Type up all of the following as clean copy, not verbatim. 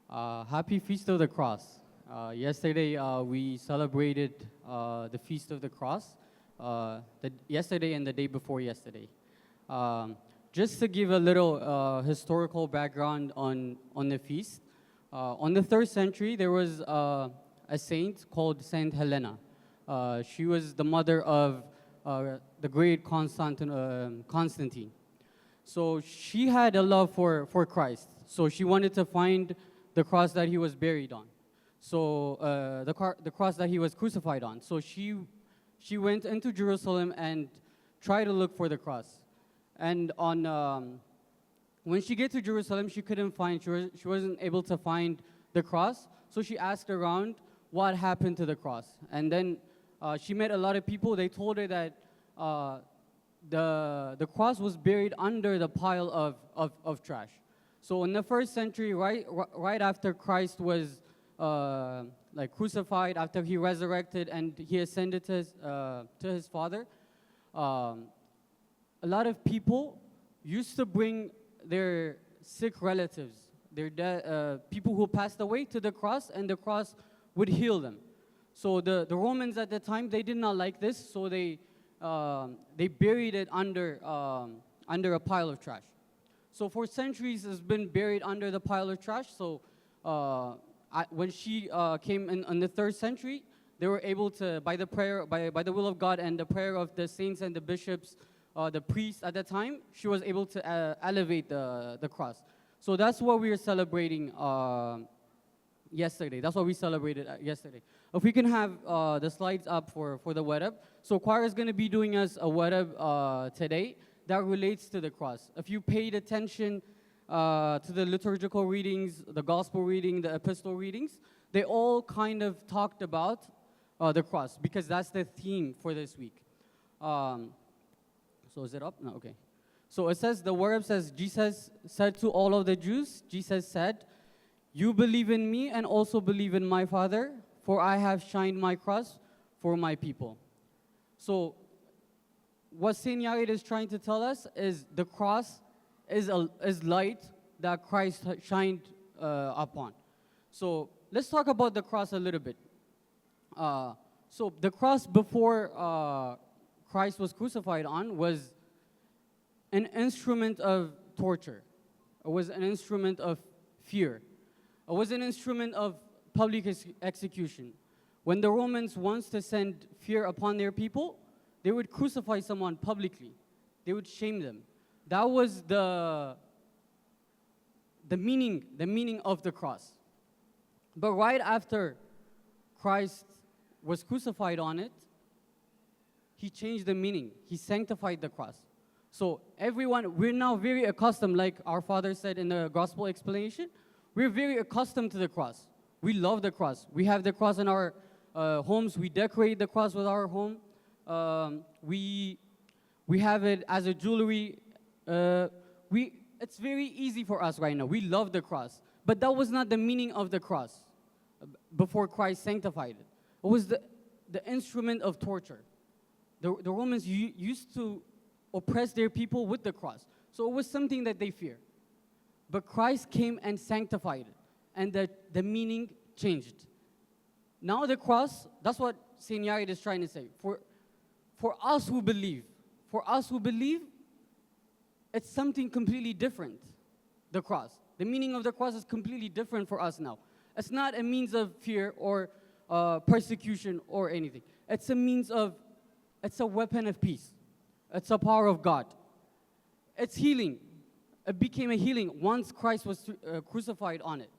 Happy Feast of the Cross. Yesterday we celebrated the Feast of the Cross, yesterday and the day before yesterday. Just to give a little historical background on the feast, on the 3rd century there was a saint called Saint Helena. She was the mother of the great Constantine. So she had a love for Christ. So she wanted to find the cross that he was buried on. So the cross that he was crucified on. So she went into Jerusalem and tried to look for the cross. And when she get to Jerusalem, she couldn't find. She wasn't able to find the cross. So she asked around what happened to the cross. And then she met a lot of people. They told her that the cross was buried under the pile of trash. So in the 1st century, right after Christ was crucified, after he resurrected and he ascended to his Father, a lot of people used to bring their sick relatives, their people who passed away, to the cross, and the cross would heal them. So the Romans at the time, they did not like this, so they buried it under a pile of trash. So for centuries, it's been buried under the pile of trash. So when she came in the 3rd century, they were able to, by the prayer, by the will of God and the prayer of the saints and the bishops, the priests at the time, she was able to elevate the cross. So that's what we are celebrating yesterday. That's what we celebrated yesterday. If we can have the slides up for the wedab. So choir is going to be doing us a wedab today that relates to the cross. If you paid attention to the liturgical readings, the gospel reading, the epistle readings, they all kind of talked about the cross, because that's the theme for this week. So is it up? No, okay. So it says, the word says, Jesus said to all of the Jews, Jesus said, "You believe in me and also believe in my Father, for I have shined my cross for my people." So what Saint Yared is trying to tell us is the cross is light that Christ shined upon. So let's talk about the cross a little bit. So the cross before Christ was crucified on was an instrument of torture. It was an instrument of fear. It was an instrument of public execution. When the Romans wants to send fear upon their people, they would crucify someone publicly. They would shame them. That was the meaning of the cross. But right after Christ was crucified on it, he changed the meaning. He sanctified the cross. So we're now very accustomed, like our Father said in the gospel explanation, we're very accustomed to the cross. We love the cross. We have the cross in our homes. We decorate the cross with our home. We have it as a jewelry. It's very easy for us right now. We love the cross. But that was not the meaning of the cross before Christ sanctified it. It was the instrument of torture. The Romans used to oppress their people with the cross. So it was something that they feared. But Christ came and sanctified it. And the meaning changed. Now the cross, that's what Saint Yared is trying to say. For us who believe, it's something completely different, the cross. The meaning of the cross is completely different for us now. It's not a means of fear or persecution or anything. It's a weapon of peace. It's a power of God. It's healing. It became a healing once Christ was crucified on it.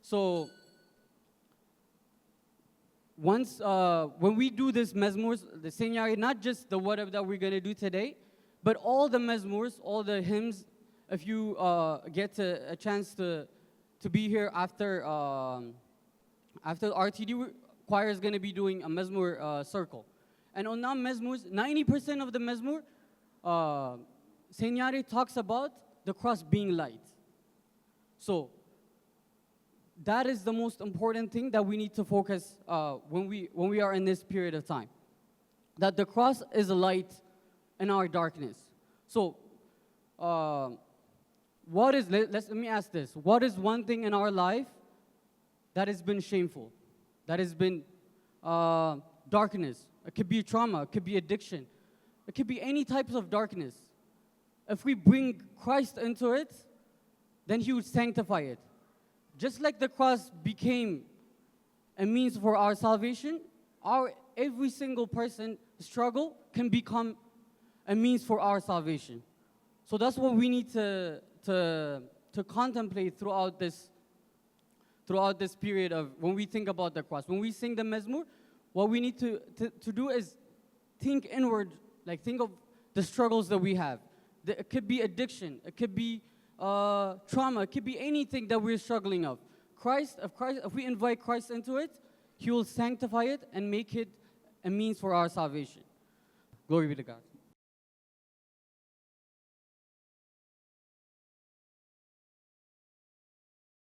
So when we do this Mezmur, the Saint Yared, not just the whatever that we're going to do today, but all the Mezmurs, all the hymns, if you get a chance to be here after the RTD, choir is going to be doing a Mezmur circle. And on that Mezmurs, 90% of the Mezmur, Saint Yared talks about the cross being light. So that is the most important thing that we need to focus when we are in this period of time. That the cross is a light in our darkness. So let me ask this. What is one thing in our life that has been shameful? That has been darkness? It could be trauma, it could be addiction. It could be any types of darkness. If we bring Christ into it, then He would sanctify it. Just like the cross became a means for our salvation, every single person struggle can become a means for our salvation. So that's what we need to contemplate throughout this period of when we think about the cross. When we sing the Mezmur, what we need to do is think inward, like think of the struggles that we have. It could be addiction, it could be trauma, it could be anything that we're struggling of. If we invite Christ into it, He will sanctify it and make it a means for our salvation. Glory be to God.